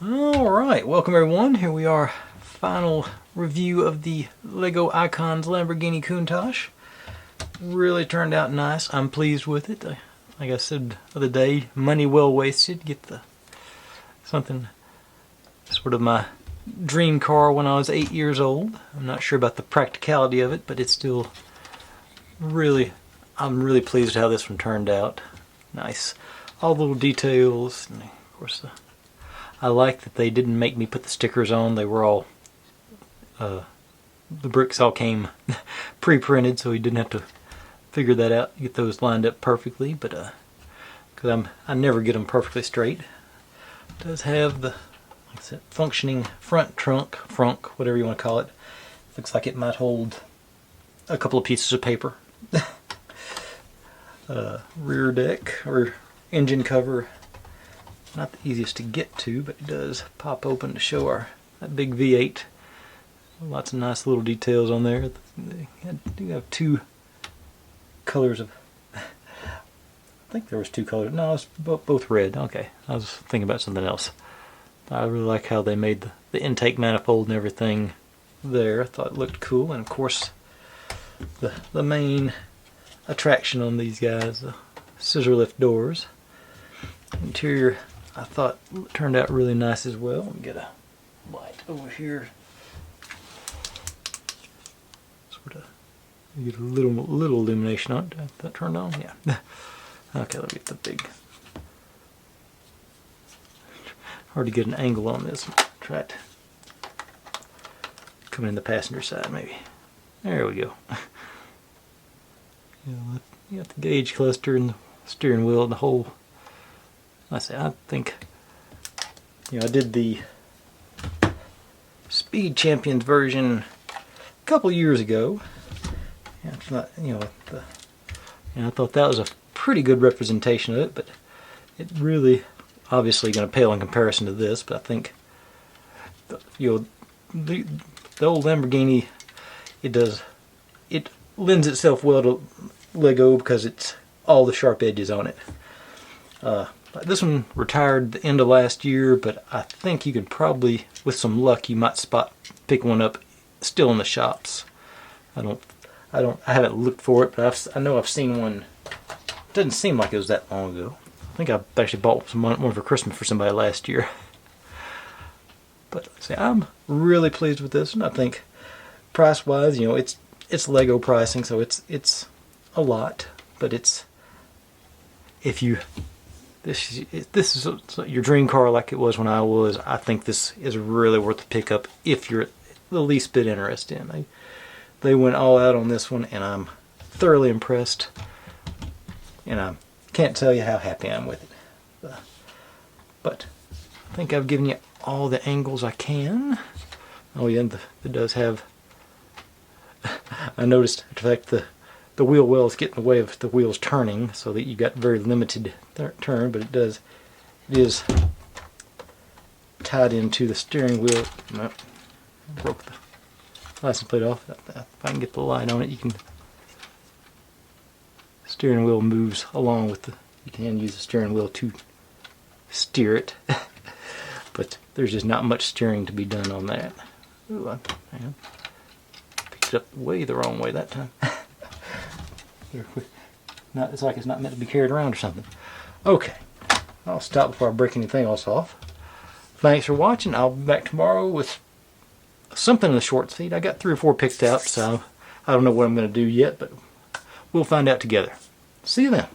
Alright, welcome everyone. Here we are, final review of the Lego Icons Lamborghini Countach. Really turned out nice. I'm pleased with it. Like I said the other day, money well wasted. Get something sort of my dream car when I was 8 years old. I'm not sure about the practicality of it, but it's still I'm really pleased how this one turned out. Nice. All the little details, and of course I like that they didn't make me put the stickers on. They were all, the bricks all came pre-printed, so we didn't have to figure that out, get those lined up perfectly, but because I never get them perfectly straight. It does have the, like I said, functioning front trunk, whatever you want to call it. Looks like it might hold a couple of pieces of paper. Rear deck, or engine cover. Not the easiest to get to, but it does pop open to show that big V8. Lots of nice little details on there. I do have two colors of, I think there was two colors. No, it's both red. Okay, I was thinking about something else. I really like how they made the intake manifold and everything there. I thought it looked cool, and of course the main attraction on these guys, the scissor lift doors. Interior, I thought turned out really nice as well. Let me get a light over here. Sort of get a little illumination on it. Did that turn on? Yeah. Okay, let me get the big. Hard to get an angle on this. Try it. Coming in the passenger side, maybe. There we go. You got the gauge cluster and the steering wheel and the whole. I think, I did the Speed Champions version a couple years ago. It's not, I thought that was a pretty good representation of it, but it really, obviously, going to pale in comparison to this. But I think, the old Lamborghini, it lends itself well to Lego because it's all the sharp edges on it. This one retired the end of last year, but I think you could probably, with some luck, you might pick one up still in the shops. I haven't looked for it, but I know I've seen one. It doesn't seem like it was that long ago. I think I actually bought one for Christmas for somebody last year. But see, I'm really pleased with this one. I think price-wise, it's Lego pricing, so it's a lot, but it's This is your dream car like it was when I was. I think this is really worth the pickup if you're the least bit interested in. They went all out on this one, and I'm thoroughly impressed. And I can't tell you how happy I am with it. But I think I've given you all the angles I can. Oh yeah, it does have. I noticed, in fact, the wheel wells get in the way of the wheels turning, so that you got very limited turn, but it is tied into the steering wheel. No, broke the license plate off. If I can get the light on it, the steering wheel moves along with you can use the steering wheel to steer it, but there's just not much steering to be done on that. Ooh, I picked it up way the wrong way that time. It's like it's not meant to be carried around or something. Okay, I'll stop before I break anything else off. Thanks for watching. I'll be back tomorrow with something in the short feed. I got 3 or 4 picked out, so I don't know what I'm going to do yet, but we'll find out together. See you then.